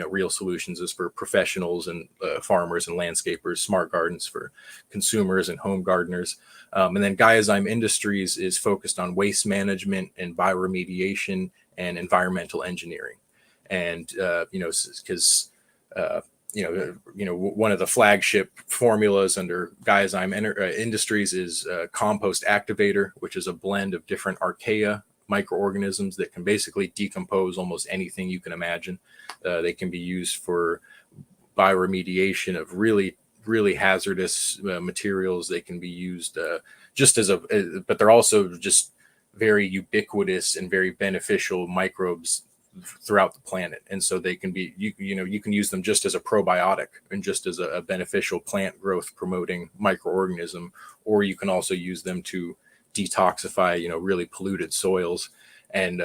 Real Solutions is for professionals and farmers and landscapers. Smart Gardens for consumers and home gardeners. And then Gaia-Zyme Industries is focused on waste management and bioremediation and environmental engineering. And because one of the flagship formulas under Guyzyme Industries is compost activator, which is a blend of different archaea microorganisms that can basically decompose almost anything you can imagine. They can be used for bioremediation of really, really hazardous materials. They can be used just as but they're also just very ubiquitous and very beneficial microbes throughout the planet. And so they can be, you can use them just as a probiotic and just as a beneficial plant growth promoting microorganism, or you can also use them to detoxify, really polluted soils. And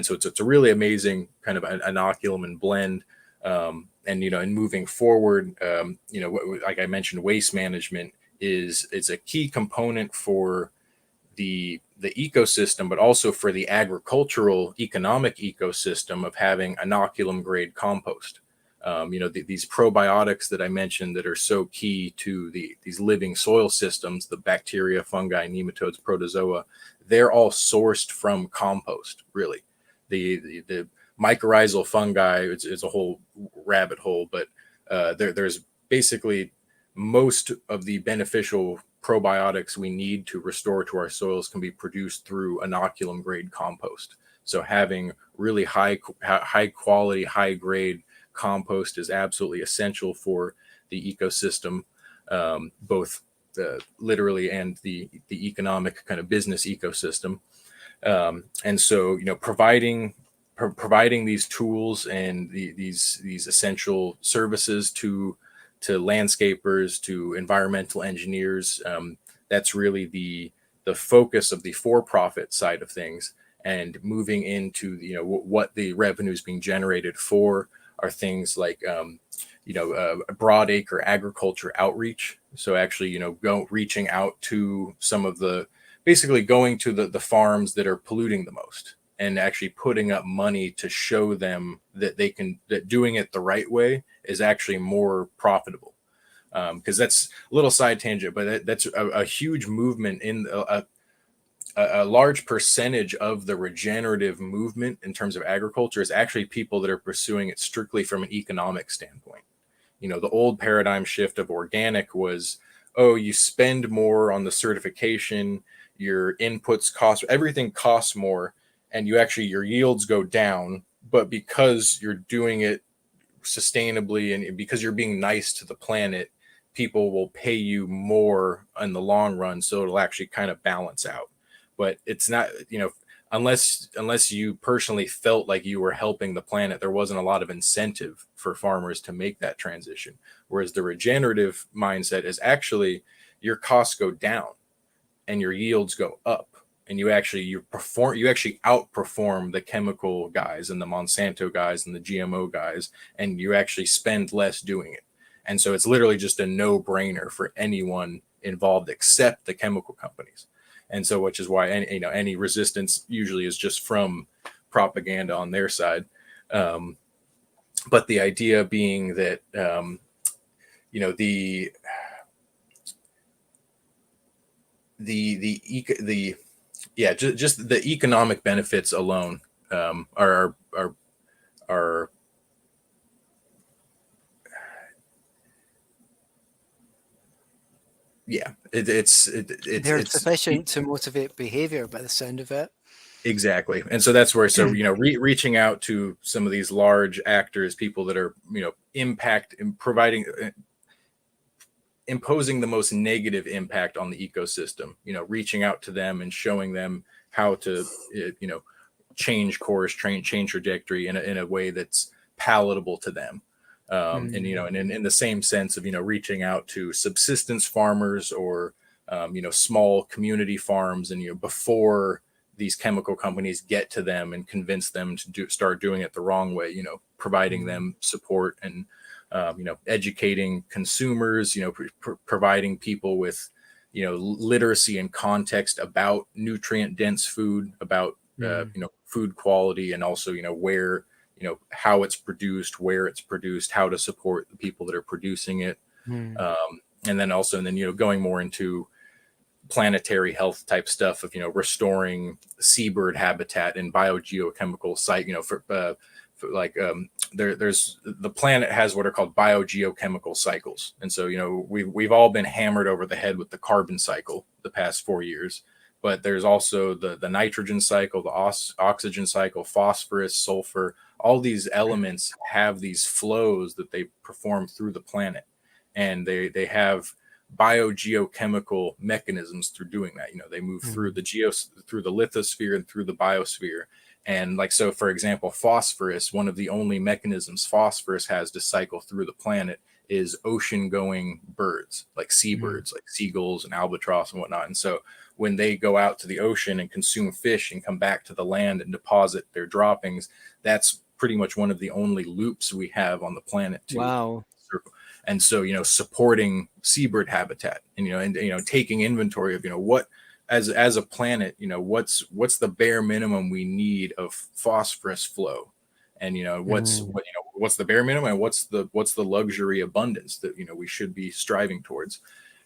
so it's a really amazing kind of an inoculum and blend. And moving forward, like I mentioned, waste management is a key component for the ecosystem, but also for the agricultural economic ecosystem of having inoculum grade compost. These probiotics that I mentioned that are so key to these living soil systems, the bacteria, fungi, nematodes, protozoa, they're all sourced from compost, really. The mycorrhizal fungi is a whole rabbit hole, but there's basically most of the beneficial probiotics we need to restore to our soils can be produced through inoculum grade compost. So having really high quality, high grade compost is absolutely essential for the ecosystem, both literally and the economic kind of business ecosystem. And so, providing these tools and these essential services to landscapers, to environmental engineers, that's really the focus of the for-profit side of things. And moving into what the revenue is being generated for are things like broad acre agriculture outreach. So actually reaching out to some of basically going to the farms that are polluting the most, and actually putting up money to show them that that doing it the right way is actually more profitable. Because that's a little side tangent, but that's a huge movement in a large percentage of the regenerative movement in terms of agriculture is actually people that are pursuing it strictly from an economic standpoint. The old paradigm shift of organic was, you spend more on the certification, your inputs cost, everything costs more, and your yields go down. But because you're doing it sustainably and because you're being nice to the planet, people will pay you more in the long run. So it'll actually kind of balance out. But it's not, unless you personally felt like you were helping the planet, there wasn't a lot of incentive for farmers to make that transition. Whereas the regenerative mindset is actually your costs go down and your yields go up. And you actually outperform the chemical guys and the Monsanto guys and the GMO guys, and you actually spend less doing it. And so it's literally just a no-brainer for anyone involved except the chemical companies. And so, which is why any resistance usually is just from propaganda on their side. But the idea being that just the economic benefits alone are they're sufficient to motivate behavior by the sound of it. Exactly. And so that's where, reaching out to some of these large actors, people that are, imposing the most negative impact on the ecosystem, reaching out to them and showing them how to, change course, change trajectory in a way that's palatable to them. And in the same sense of reaching out to subsistence farmers or small community farms, and before these chemical companies get to them and convince them to start doing it the wrong way, providing them support and educating consumers, providing people with literacy and context about nutrient dense food, about food quality, and also where how it's produced, where it's produced, how to support the people that are producing it. And then going more into planetary health type stuff of, restoring seabird habitat and biogeochemical site, there's the planet has what are called biogeochemical cycles. And so, we've all been hammered over the head with the carbon cycle the past 4 years, but there's also the nitrogen cycle, the oxygen cycle, phosphorus, sulfur. All these elements have these flows that they perform through the planet, and they have biogeochemical mechanisms through doing that. They move through through the lithosphere and through the biosphere. And so, for example, phosphorus, one of the only mechanisms phosphorus has to cycle through the planet is ocean going birds, like seabirds, like seagulls and albatross and whatnot. And so when they go out to the ocean and consume fish and come back to the land and deposit their droppings, that's pretty much one of the only loops we have on the planet to circle. And so, supporting seabird habitat and taking inventory of, what, as a planet, what's the bare minimum we need of phosphorus flow, and what's the bare minimum, and what's the luxury abundance that we should be striving towards,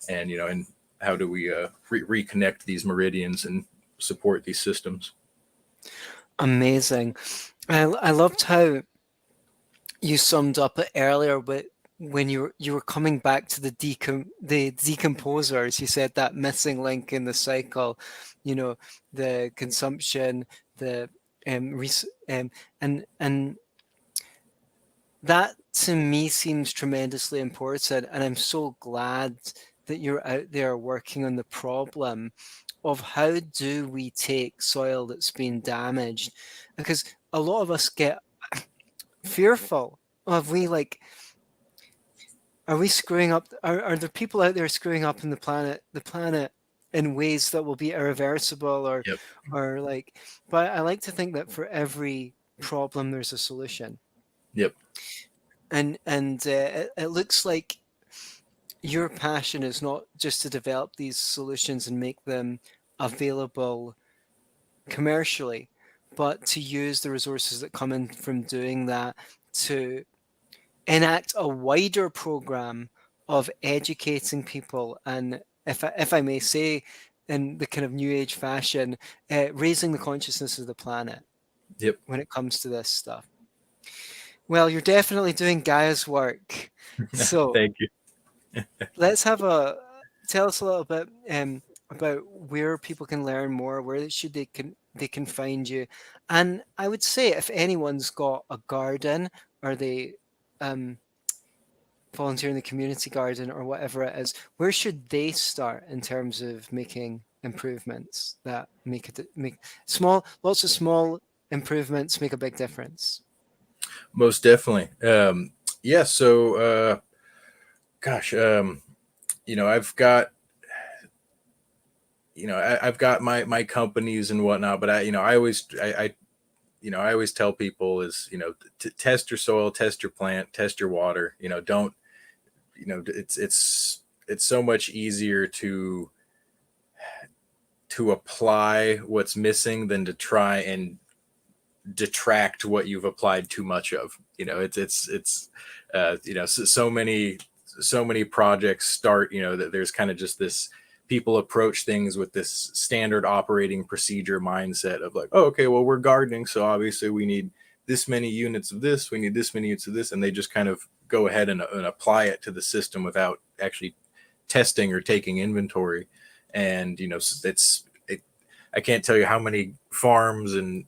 and and how do we reconnect these meridians and support these systems. Amazing. I loved how you summed up it earlier, but when you were coming back to the decomposers, you said that missing link in the cycle, the consumption, the and that to me seems tremendously important. And I'm so glad that you're out there working on the problem of how do we take soil that's been damaged, because a lot of us get fearful of are we screwing up? Are there people out there screwing up in the planet in ways that will be irreversible or but I like to think that for every problem there's a solution. Yep. And it looks like your passion is not just to develop these solutions and make them available commercially, but to use the resources that come in from doing that to enact a wider program of educating people, and if I may say, in the kind of new age fashion, raising the consciousness of the planet. Yep. When it comes to this stuff. Well, you're definitely doing Gaia's work. So thank you. Let's tell us a little bit about where people can learn more, where they can find you. And I would say if anyone's got a garden or they volunteer in the community garden or whatever it is, where should they start in terms of making improvements that make lots of small improvements make a big difference? Most definitely. So I've got my companies and whatnot, but I always tell people is, to test your soil, test your plant, test your water. Don't, it's so much easier to apply what's missing than to try and detract what you've applied too much of. So many projects start, that there's kind of just this, people approach things with this standard operating procedure mindset of like, oh, okay, well, we're gardening, so obviously we need this many units of this, we need this many units of this, and they just kind of go ahead and apply it to the system without actually testing or taking inventory. And I can't tell you how many farms and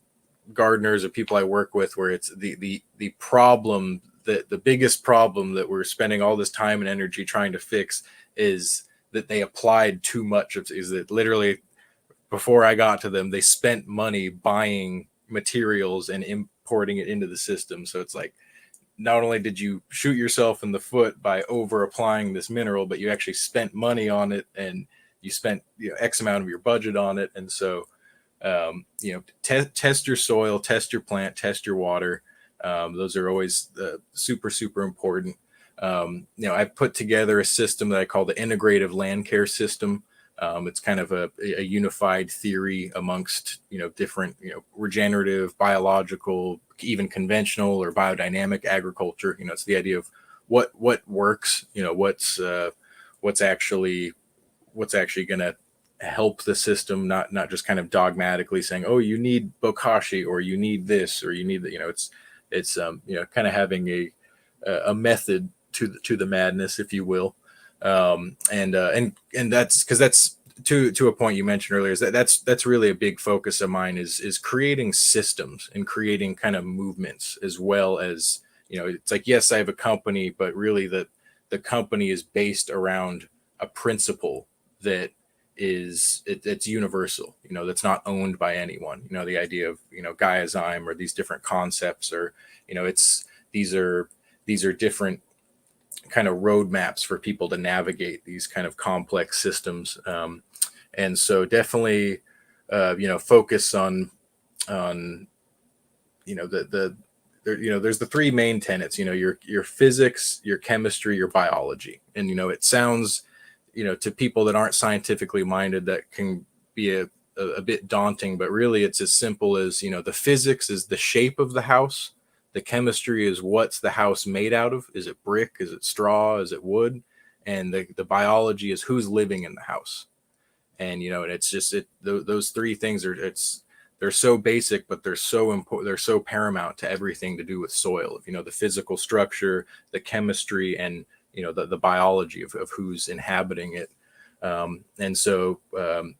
gardeners or people I work with where it's the problem, the biggest problem that we're spending all this time and energy trying to fix is that they applied too much of, is that literally before I got to them, they spent money buying materials and importing it into the system. So it's like, not only did you shoot yourself in the foot by over applying this mineral, but you actually spent money on it, and you spent X amount of your budget on it. And so, test your soil, test your plant, test your water. Those are always super, super important. I've put together a system that I call the integrative land care system. It's kind of a unified theory amongst, different, regenerative, biological, even conventional or biodynamic agriculture. It's the idea of what works, what's actually going to help the system, not just kind of dogmatically saying, oh, you need bokashi, or you need this, or you need that. It's kind of having a method to the madness, if you will. And that's because that's to a point you mentioned earlier, is that's really a big focus of mine, is creating systems and creating kind of movements, as well as, it's like, yes, I have a company, but really the company is based around a principle that it's universal, that's not owned by anyone. The idea of, Gaiazyme, or these different concepts, or, it's these are different kind of roadmaps for people to navigate these kind of complex systems. And so definitely, focus on there's the three main tenets, your physics, your chemistry, your biology. And, it sounds, to people that aren't scientifically minded, that can be a bit daunting, but really it's as simple as, the physics is the shape of the house. The chemistry is what's the house made out of. Is it brick? Is it straw? Is it wood? And the biology is who's living in the house. And, and it's just, those three things they're so basic, but they're so important. They're so paramount to everything to do with soil. The physical structure, the chemistry, and, the biology of who's inhabiting it. And so,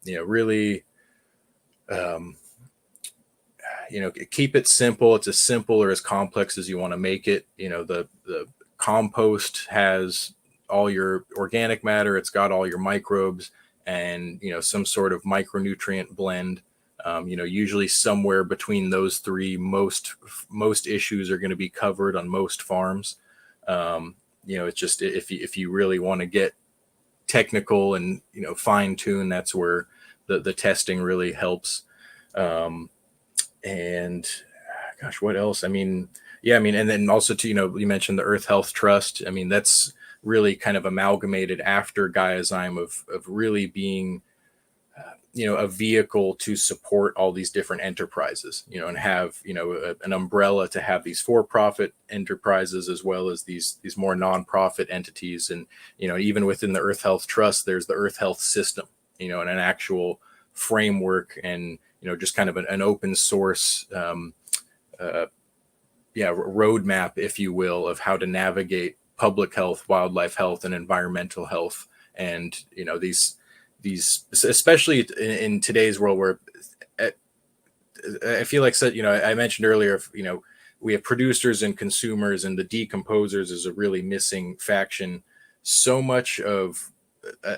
really, keep it simple. It's as simple or as complex as you want to make it. The compost has all your organic matter. It's got all your microbes, and, some sort of micronutrient blend. Usually somewhere between those three, most issues are going to be covered on most farms. It's just, if you really want to get technical and, fine tune, that's where the testing really helps. And gosh, what else? And then also to, you mentioned the Earth Health Trust. That's really kind of amalgamated after Gaiazyme of really being, a vehicle to support all these different enterprises, and have, an umbrella to have these for-profit enterprises, as well as these more non-profit entities. And, even within the Earth Health Trust, there's the Earth Health System, and an actual framework, and, just kind of an open source, roadmap, if you will, of how to navigate public health, wildlife health, and environmental health. And, these, especially in today's world, where I feel like, I mentioned earlier, we have producers and consumers, and the decomposers is a really missing faction. So much of,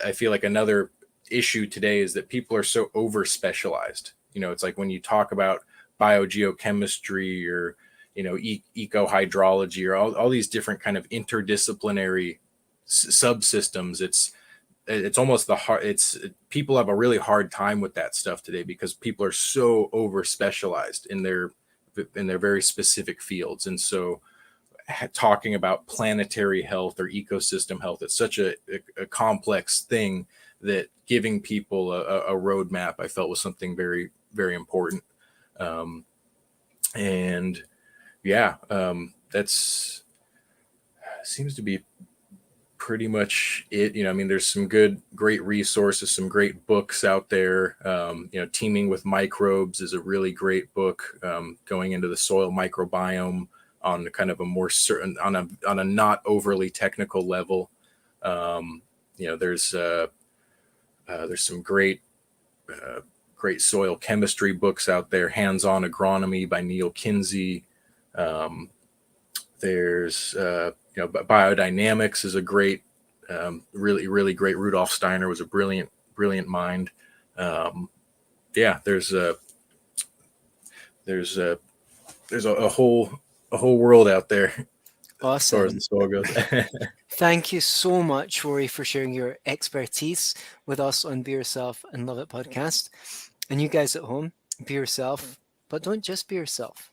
I feel like another issue today is that people are so over specialized. It's like when you talk about biogeochemistry, or, eco hydrology, or all these different kind of interdisciplinary subsystems, it's almost people have a really hard time with that stuff today, because people are so over specialized in their very specific fields. And so talking about planetary health or ecosystem health, it's such a complex thing, that giving people a roadmap, I felt, was something very, very important. That's seems to be pretty much it. There's some great resources, some great books out there. Teaming with Microbes is a really great book, going into the soil microbiome on kind of a more certain, on a not overly technical level. There's some great soil chemistry books out there. Hands-on Agronomy by Neil Kinsey. There's Biodynamics is a great, really, really great. Rudolf Steiner was a brilliant mind. There's a whole world out there. Awesome. As far as the soil goes. Thank you so much, Rory, for sharing your expertise with us on Be Yourself and Love It podcast. And you guys at home, be yourself, but don't just be yourself.